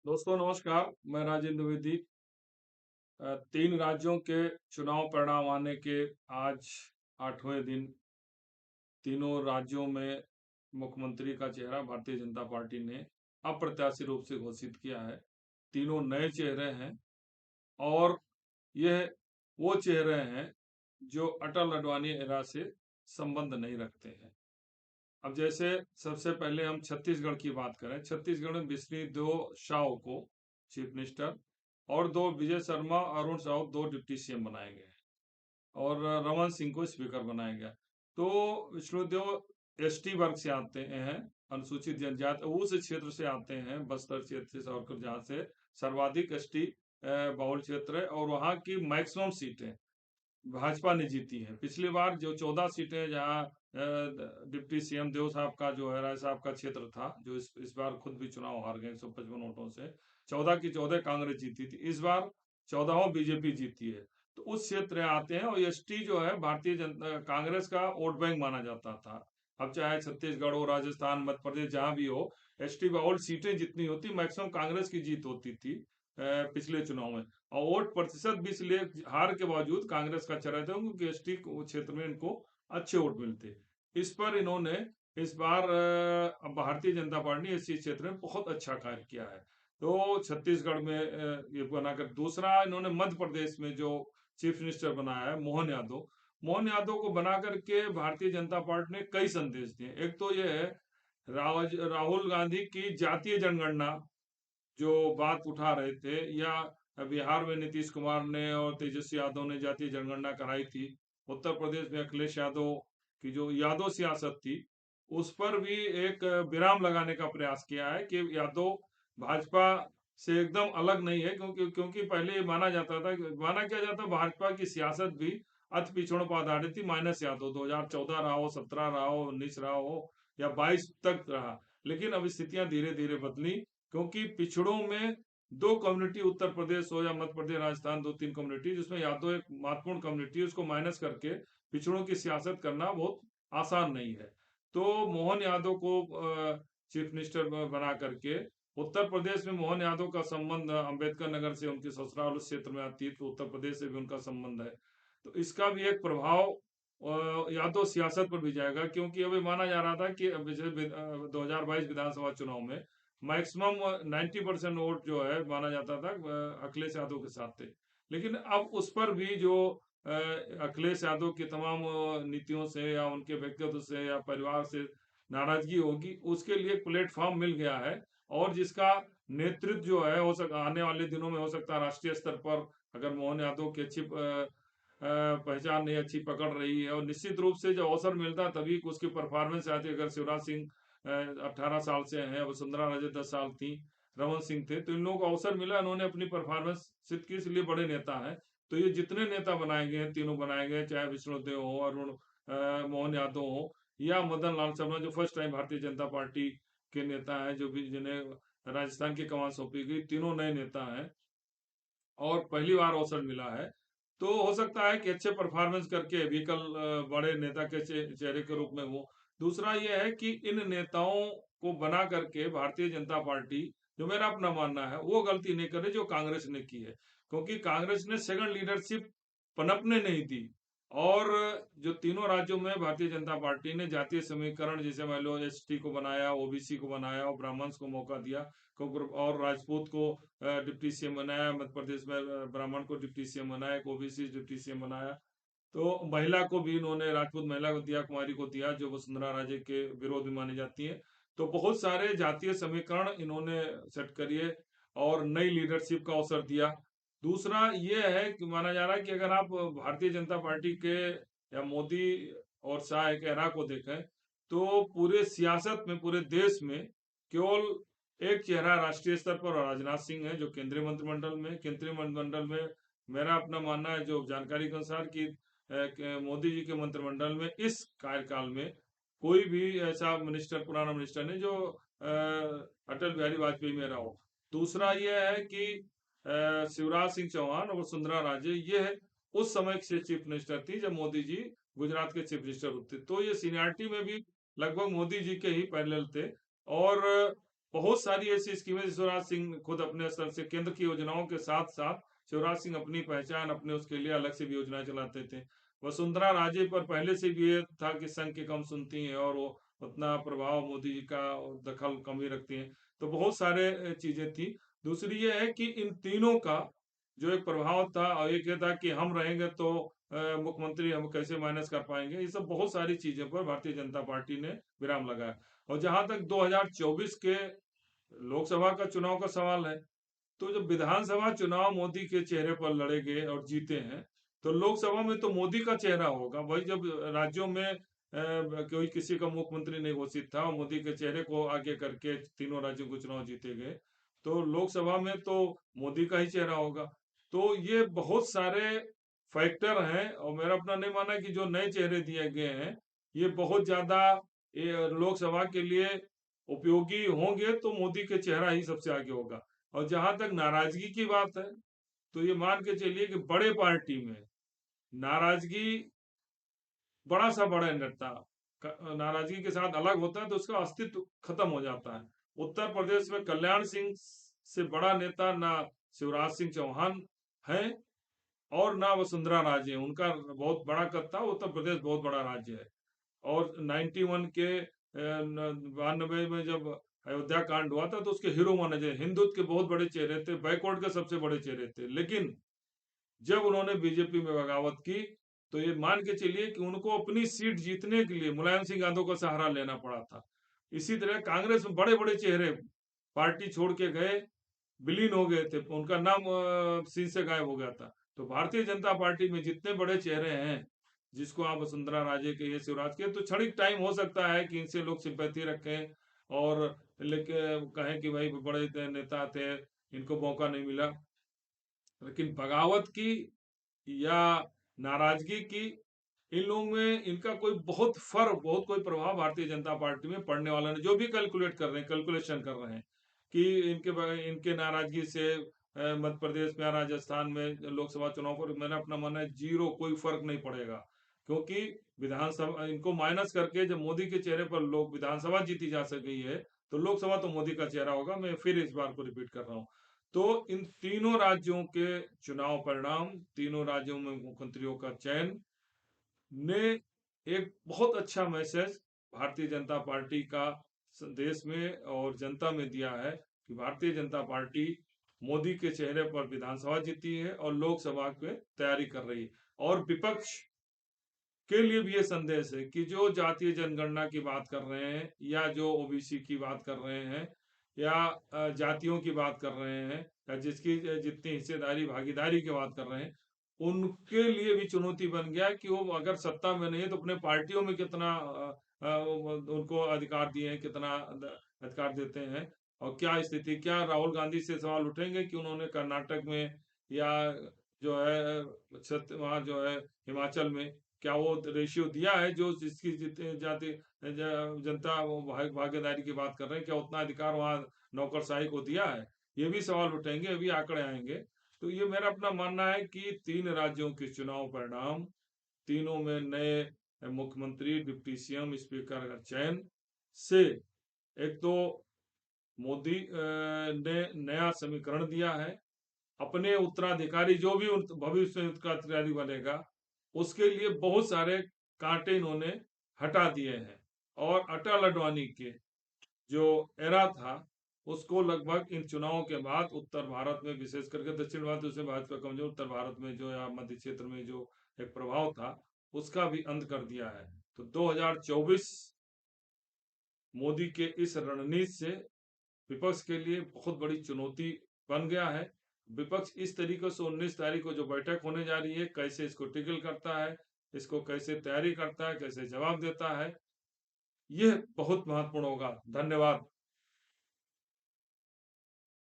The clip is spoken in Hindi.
दोस्तों नमस्कार, मैं राजेंद्र द्विवेदी। तीन राज्यों के चुनाव परिणाम आने के आज 8वें दिन तीनों राज्यों में मुख्यमंत्री का चेहरा भारतीय जनता पार्टी ने अप्रत्याशित रूप से घोषित किया है। तीनों नए चेहरे हैं और यह वो चेहरे हैं जो अटल अडवाणी एरा से संबंध नहीं रखते हैं। अब जैसे सबसे पहले हम छत्तीसगढ़ की बात करें, छत्तीसगढ़ में विष्णुदेव साय को चीफ मिनिस्टर और दो विजय शर्मा, अरुण साहू दो डिप्टी सीएम बनाए गए और रमन सिंह को स्पीकर बनाया गया। तो विष्णुदेव एसटी वर्ग से आते हैं, अनुसूचित जनजाति उस क्षेत्र से आते हैं, बस्तर क्षेत्र से और जहाँ से सर्वाधिक एसटी बहुल क्षेत्र है और वहाँ की मैक्सिमम सीटें भाजपा ने जीती है। पिछली बार जो 14 सीटें जहाँ डिप्टी सीएम देव साहब का जो है राय साहब का क्षेत्र था, जो इस बार खुद भी चुनाव हार गए 155 वोटों से, 14 की 14 कांग्रेस जीती थी। इस बार 14वां बीजेपी जीती है। तो उस क्षेत्र आते हैं और एसटी जो है भारतीय जनता कांग्रेस का वोट बैंक माना जाता था। अब चाहे छत्तीसगढ़ हो, राजस्थान, मध्य प्रदेश, जहां भी हो, एसटी बहुल सीटें जितनी होती मैक्सिमम कांग्रेस की जीत होती थी पिछले चुनाव में। और वोट प्रतिशत भी इसलिए हार के बावजूद कांग्रेस का अच्छा रहता है क्योंकि एसटी क्षेत्र में इनको अच्छे वोट मिलते। इस पर इन्होंने इस बार भारतीय जनता पार्टी ने इस क्षेत्र में बहुत अच्छा कार्य किया है। तो छत्तीसगढ़ में ये बनाकर, दूसरा इन्होंने मध्य प्रदेश में जो चीफ मिनिस्टर बनाया है मोहन यादव, मोहन यादव को बना करके भारतीय जनता पार्टी ने कई संदेश दिए। एक तो ये है राहुल गांधी की जातीय जनगणना जो बात उठा रहे थे, या बिहार में नीतीश कुमार ने और तेजस्वी यादव ने जातीय जनगणना कराई थी, उत्तर प्रदेश में अखिलेश यादव की जो यादव सियासत थी उस पर भी एक विराम लगाने का प्रयास किया है कि यादव भाजपा से एकदम अलग नहीं है, क्योंकि क्योंकि पहले ये माना जाता था, माना क्या जाता, भाजपा की सियासत भी अति पिछड़ों पर आधारित थी, माइनस यादव 2014 रहा हो, 17 रहा हो, 19 रहा हो या 22 तक रहा। लेकिन अब स्थितियां धीरे धीरे बदली, क्योंकि पिछड़ों में दो कम्युनिटी, उत्तर प्रदेश हो या मध्य प्रदेश, राजस्थान, दो तीन कम्युनिटी जिसमें यादव एक महत्वपूर्ण कम्युनिटी, उसको माइनस करके पिछड़ों की सियासत करना बहुत आसान नहीं है। तो मोहन यादव को चीफ मिनिस्टर बना करके, उत्तर प्रदेश में मोहन यादव का संबंध अंबेडकर नगर से, उनकी ससुराल उस क्षेत्र में आती है, तो उत्तर प्रदेश से भी उनका संबंध है। तो इसका भी एक प्रभाव यादव सियासत पर भी जाएगा, क्योंकि अभी माना जा रहा था कि 2022 विधानसभा चुनाव में मैक्सिमम 90% वोट जो है माना जाता था अखिलेश यादव के साथ थे। लेकिन अब उस पर भी जो अखिलेश यादव की तमाम नीतियों से या उनके व्यक्तित्व से या परिवार से नाराजगी होगी, उसके लिए एक प्लेटफॉर्म मिल गया है। और जिसका नेतृत्व जो है हो सकता आने वाले दिनों में हो सकता है राष्ट्रीय स्तर पर, अगर मोहन यादव की अच्छी पहचान नहीं, अच्छी पकड़ रही है, और निश्चित रूप से जब अवसर मिलता है तभी उसकी परफॉर्मेंस आती है। अगर शिवराज सिंह 18 साल से हैं, वसुंधरा राजे 10 साल थी, रमन सिंह थे, तो इन लोगों को अवसर मिला, इन्होंने अपनी परफॉर्मेंस सिद्ध की, इसलिए बड़े नेता हैं। तो ये जितने नेता बनाए गए हैं, तीनों बनाए गए, चाहे विष्णुदेव हो, अरुण मोहन यादव हो या मदन लाल शर्मा, जो first time Bharatiya Janata party के नेता हैं, जो भी जिन्हें राजस्थान की कमान सौंपी गई, तीनों नए नेता हैं और पहली बार अवसर मिला है। तो हो सकता है कि अच्छे परफॉर्मेंस करके भी कल बड़े नेता के चेहरे के रूप में हो। दूसरा यह है कि इन नेताओं को बना करके भारतीय जनता पार्टी, जो मेरा अपना मानना है, वो गलती नहीं करे जो कांग्रेस ने की है, क्योंकि कांग्रेस ने सेकंड लीडरशिप पनपने नहीं दी। और जो तीनों राज्यों में भारतीय जनता पार्टी ने जातीय समीकरण, जैसे मान लो एसटी को बनाया, ओबीसी को बनाया और ब्राह्मण्स को मौका दिया, और राजपूत को डिप्टी सीएम बनाया, मध्य प्रदेश में ब्राह्मण को डिप्टी सीएम बनाया, एक ओबीसी डिप्टी सीएम बनाया। तो महिला को भी इन्होंने, राजपूत महिला को दिया, कुमारी को दिया, जो वसुंधरा राजे के विरोध में मानी जाती है। तो बहुत सारे जातीय समीकरण इन्होंने सेट करिए और नई लीडरशिप का अवसर दिया। दूसरा ये है कि माना जा रहा है कि अगर आप भारतीय जनता पार्टी के या मोदी और शाह के एरा को देखें, तो पूरे सियासत में, पूरे देश में केवल एक चेहरा राष्ट्रीय स्तर पर राजनाथ सिंह है, जो केंद्रीय मंत्रिमंडल में मेरा अपना मानना है, जो जानकारी के अनुसार कि मोदी जी के मंत्रिमंडल में इस कार्यकाल में कोई भी ऐसा मिनिस्टर, पुराना मिनिस्टर नहीं जो अटल बिहारी वाजपेयी में रहा हो। दूसरा यह है कि शिवराज सिंह चौहान और वसुंधरा राजे, ये उस समय से चीफ मिनिस्टर थी जब मोदी जी गुजरात के चीफ मिनिस्टर होते, तो ये सीनियरिटी में भी लगभग मोदी जी के ही पैरेलल थे। और बहुत सारी ऐसी स्कीमें शिवराज सिंह खुद अपने स्तर से केंद्र की योजनाओं के साथ साथ शिवराज सिंह अपनी पहचान अपने उसके लिए अलग से भी योजना चलाते थे। वसुंधरा राजे पर पहले से भी ये था कि संघ की कम सुनती हैं और वो उतना प्रभाव मोदी जी का दखल कम ही रखती हैं। तो बहुत सारे चीजें थी। दूसरी ये है कि इन तीनों का जो एक प्रभाव था और एक ये था कि हम रहेंगे तो मुख्यमंत्री हम कैसे मैनेज कर पाएंगे, ये सब बहुत सारी चीजों पर भारतीय जनता पार्टी ने विराम लगाया। और जहां तक 2024 के लोकसभा का चुनाव का सवाल है, तो जब विधानसभा चुनाव मोदी के चेहरे पर लड़े गए और जीते हैं, तो लोकसभा में तो मोदी का चेहरा होगा। वही जब राज्यों में कोई किसी का मुख्यमंत्री नहीं घोषित था और मोदी के चेहरे को आगे करके तीनों राज्यों के चुनाव जीते गए, तो लोकसभा में तो मोदी का ही चेहरा होगा। तो ये बहुत सारे फैक्टर हैं और मेरा अपना नहीं माना कि जो नए चेहरे दिए गए हैं ये बहुत ज्यादा लोकसभा के लिए उपयोगी होंगे, तो मोदी के चेहरा ही सबसे आगे होगा। और जहां तक नाराजगी की बात है, तो ये मान के चलिए कि बड़े पार्टी में नाराजगी बड़ा सा बड़ा नेता नाराजगी के साथ अलग होता है तो उसका अस्तित्व खत्म हो जाता है। उत्तर प्रदेश में कल्याण सिंह से बड़ा नेता ना शिवराज सिंह चौहान है और ना वसुंधरा राजे, उनका बहुत बड़ा कद था। उत्तर प्रदेश बहुत बड़ा राज्य है। और 91 के 92 में जब अयोध्या कांड हुआ था तो उसके हीरो माने जाए, हिंदुत्व के बहुत बड़े चेहरे थे, बैकवर्ड के सबसे बड़े चेहरे थे। लेकिन जब उन्होंने बीजेपी में बगावत की, तो ये मान के चलिए कि उनको अपनी सीट जीतने के लिए मुलायम सिंह यादव का सहारा लेना पड़ा था। इसी तरह कांग्रेस में बड़े बड़े चेहरे पार्टी छोड़ के गए, विलीन हो गए थे, उनका नाम सीन से गायब हो गया था। तो भारतीय जनता पार्टी में जितने बड़े चेहरे हैं, जिसको आप वसुंधरा राजे के, ये शिवराज के, तो क्षणिक टाइम हो सकता है कि इनसे लोग सिंपैथी रखें और लेके कहें कि भाई बड़े नेता थे, इनको मौका नहीं मिला। लेकिन बगावत की या नाराजगी की, इन लोगों में इनका कोई बहुत फर्क, बहुत कोई प्रभाव भारतीय जनता पार्टी में पड़ने वाला नहीं। जो भी कैलकुलेट कर रहे हैं, कैलकुलेशन कर रहे हैं कि इनके नाराजगी से मध्य प्रदेश में या राजस्थान में लोकसभा चुनाव पर, मैंने अपना मानना है जीरो, कोई फर्क नहीं पड़ेगा। क्योंकि विधानसभा इनको माइनस करके जब मोदी के चेहरे पर लोग विधानसभा जीती जा सकी है, तो लोकसभा तो मोदी का चेहरा होगा। मैं फिर इस बार को रिपीट कर रहा हूँ। तो इन तीनों राज्यों के चुनाव परिणाम, तीनों राज्यों में मुख्यमंत्रियों का चयन ने एक बहुत अच्छा मैसेज भारतीय जनता पार्टी का देश में और जनता में दिया है कि भारतीय जनता पार्टी मोदी के चेहरे पर विधानसभा जीती है और लोकसभा की तैयारी कर रही है। और विपक्ष के लिए भी ये संदेश है कि जो जातीय जनगणना की बात कर रहे हैं या जो ओबीसी की बात कर रहे हैं या जातियों की बात कर रहे हैं या जिसकी जितनी हिस्सेदारी भागीदारी की बात कर रहे हैं, उनके लिए भी चुनौती बन गया कि वो अगर सत्ता में नहीं है तो अपने पार्टियों में कितना उनको अधिकार दिए हैं, कितना अधिकार देते हैं। और क्या स्थिति, क्या राहुल गांधी से सवाल उठेंगे कि उन्होंने कर्नाटक में या जो है वहाँ जो है हिमाचल में क्या वो रेशियो दिया है जो जिसकी जितने जाति जनता वो भागीदारी की बात कर रहे हैं, क्या उतना अधिकार वहाँ नौकरशाही को दिया है? ये भी सवाल उठेंगे, ये भी आंकड़े आएंगे। तो ये मेरा अपना मानना है कि तीन राज्यों के चुनाव परिणाम, तीनों में नए मुख्यमंत्री, डिप्टी सीएम, स्पीकर का चयन से एक तो मोदी ने नया समीकरण दिया है। अपने उत्तराधिकारी जो भी भविष्य में उत्तराधिकारी बनेगा, उसके लिए बहुत सारे कांटे इन्होंने हटा दिए हैं। और अटल अडवाणी के जो एरा था, उसको लगभग इन चुनावों के बाद उत्तर भारत में, विशेष करके दक्षिण भारत उसमें भाजपा कमजोर, उत्तर भारत में जो या मध्य क्षेत्र में जो एक प्रभाव था, उसका भी अंत कर दिया है। तो 2024 मोदी के इस रणनीति से विपक्ष के लिए बहुत बड़ी चुनौती बन गया है। विपक्ष इस तरीके से 19 तारीख को जो बैठक होने जा रही है, कैसे इसको टिकल करता है, इसको कैसे तैयारी करता है, कैसे जवाब देता है, यह बहुत महत्वपूर्ण होगा। धन्यवाद।